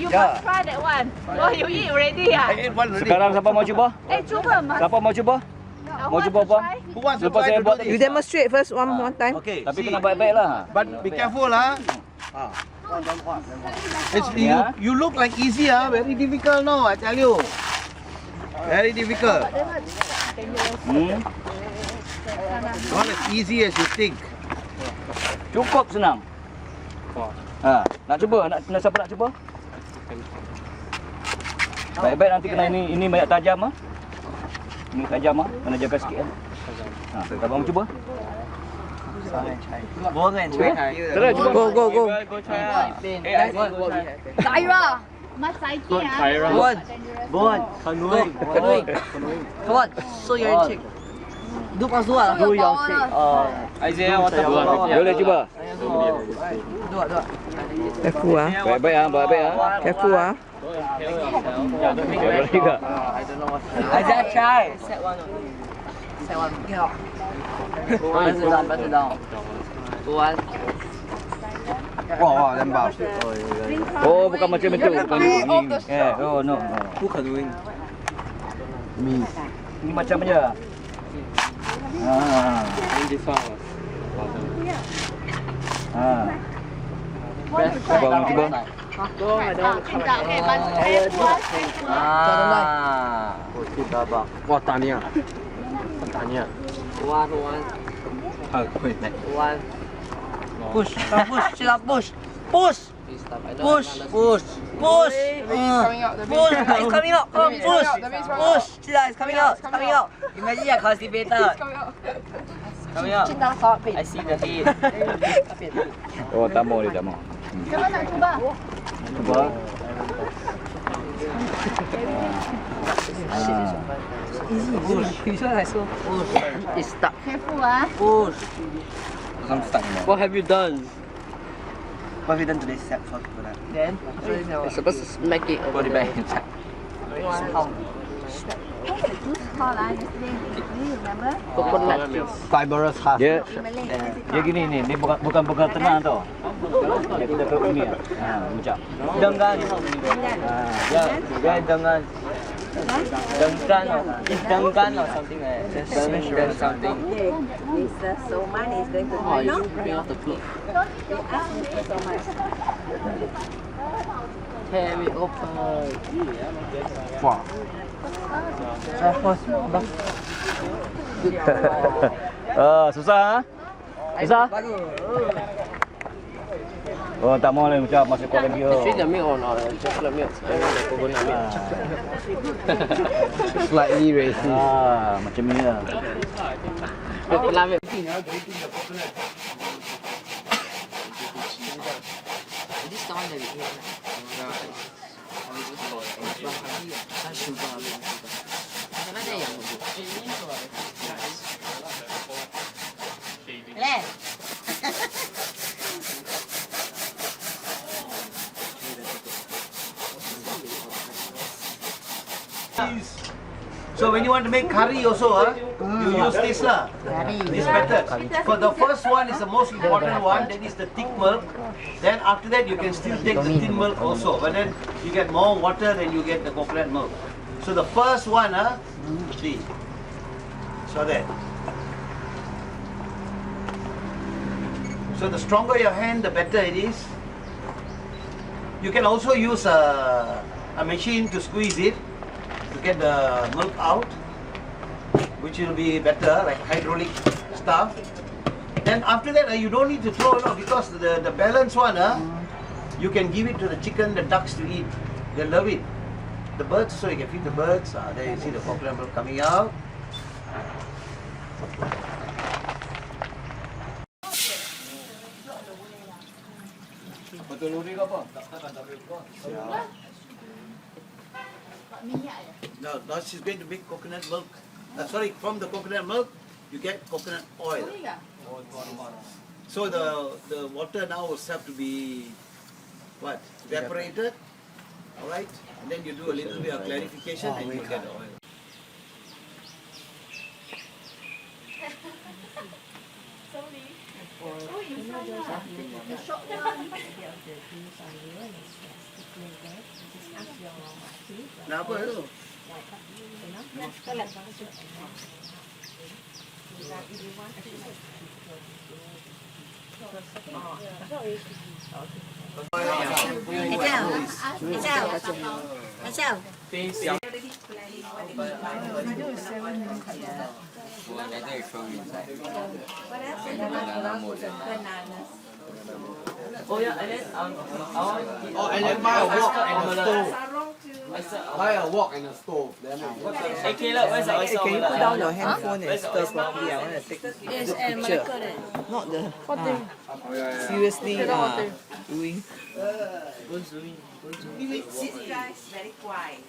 You must try that one. Oh, you eat already ah? I ate one already. Sekarang siapa mau cuba? Cuba mas. Siapa mau cuba? Mau cuba apa? Who wants to Lepas try saya to buat do tadi. You this? demonstrate first one time. Okay. Tapi see. kena baik-baik lah. But be careful lah. It's Yeah. you look like easy very difficult no, I tell you. Very difficult. Not as easy as you think. Cukup senang. Nak cuba? Nak siapa nak cuba? Baik-baik nanti kena ini banyak tajam ah. Ini tajam ah, kena jaga sikit ah. Abang cuba. Go and try. Terus cuba. Go. Tyra. Mas Saiki ah. Go on. Canoeing. Come on, show your cheek. Do your cheek. Isaiah, what about Boleh cuba. Do. Careful ah. Baik-baik ah, baik-baik ah. Careful ah. Boleh juga. Isaiah try. Set one. Get out. Better down. Go on. Wow, lembab. Oh, bukan macam itu. Bukan oh no. Who canoeing? Ini macam je. Abang cuba. Okay, mas. Wah, tanya. Tanya. One. One. Push. Push. Push. Push. It's coming out. Come on, push. It's coming out. Imagine you're constipated. Coming out. I see the head. Oh, tak mau dia, tak mau. Siapa nak cuba? Cuba. It's stuck. Careful ah. Push. What have you done? What have you done today? Set for that. Then You're supposed to smack it over the back. Call lah yesterday. Do you remember? Coconut milk. Fibrous husk. Dia gini ni, dia bukan tengah tau. Dia kita ke sini. Macam. Dengan. Dengan or something like that. Just something. So mine is going to Oh, you bring off the cloth. so much. Tear it open. Wow. Susah ah? Susah? Oh, tak mau lah macam masih kuat lagi. Actually, the milk or not? Chocolate milk. I want the coconut milk. Slightly racist. Macam ni lah. Coconut milk. This the one that we ate. So when you want to make curry also, you use this lah. This method. For the first one is the most important one. That is the thick milk. Then after that you can still take the thin milk also. But then you get more water than you get the coconut milk. So the first one, see. So that. So the stronger your hand, the better it is. You can also use a machine to squeeze it to get the milk out, which will be better, like hydraulic stuff. Then after that, you don't need to throw it out because the balance one, you can give it to the chicken, the ducks to eat. They love it. The birds, so you can feed the birds. There you see the coconut milk coming out. Betul luri ke apa? Now she's going to make coconut milk. Sorry, from the coconut milk, you get coconut oil. So the water now will have to be what? Evaporated. All right, and then you do a little bit of clarification, and you get the oil. The short one. Dah apa tu? Oh yeah, and then I want to eat. Oh, and then buy a wok and a stove. Oyster- Buy a wok and a stove. Then Hey Caleb, where's the oyster Can you omelette? put down your handphone and Where's the stir oyster properly? I want to take a picture. Not the. Seriously, doing. Go zoom in. Go zoom in. These guys very quiet.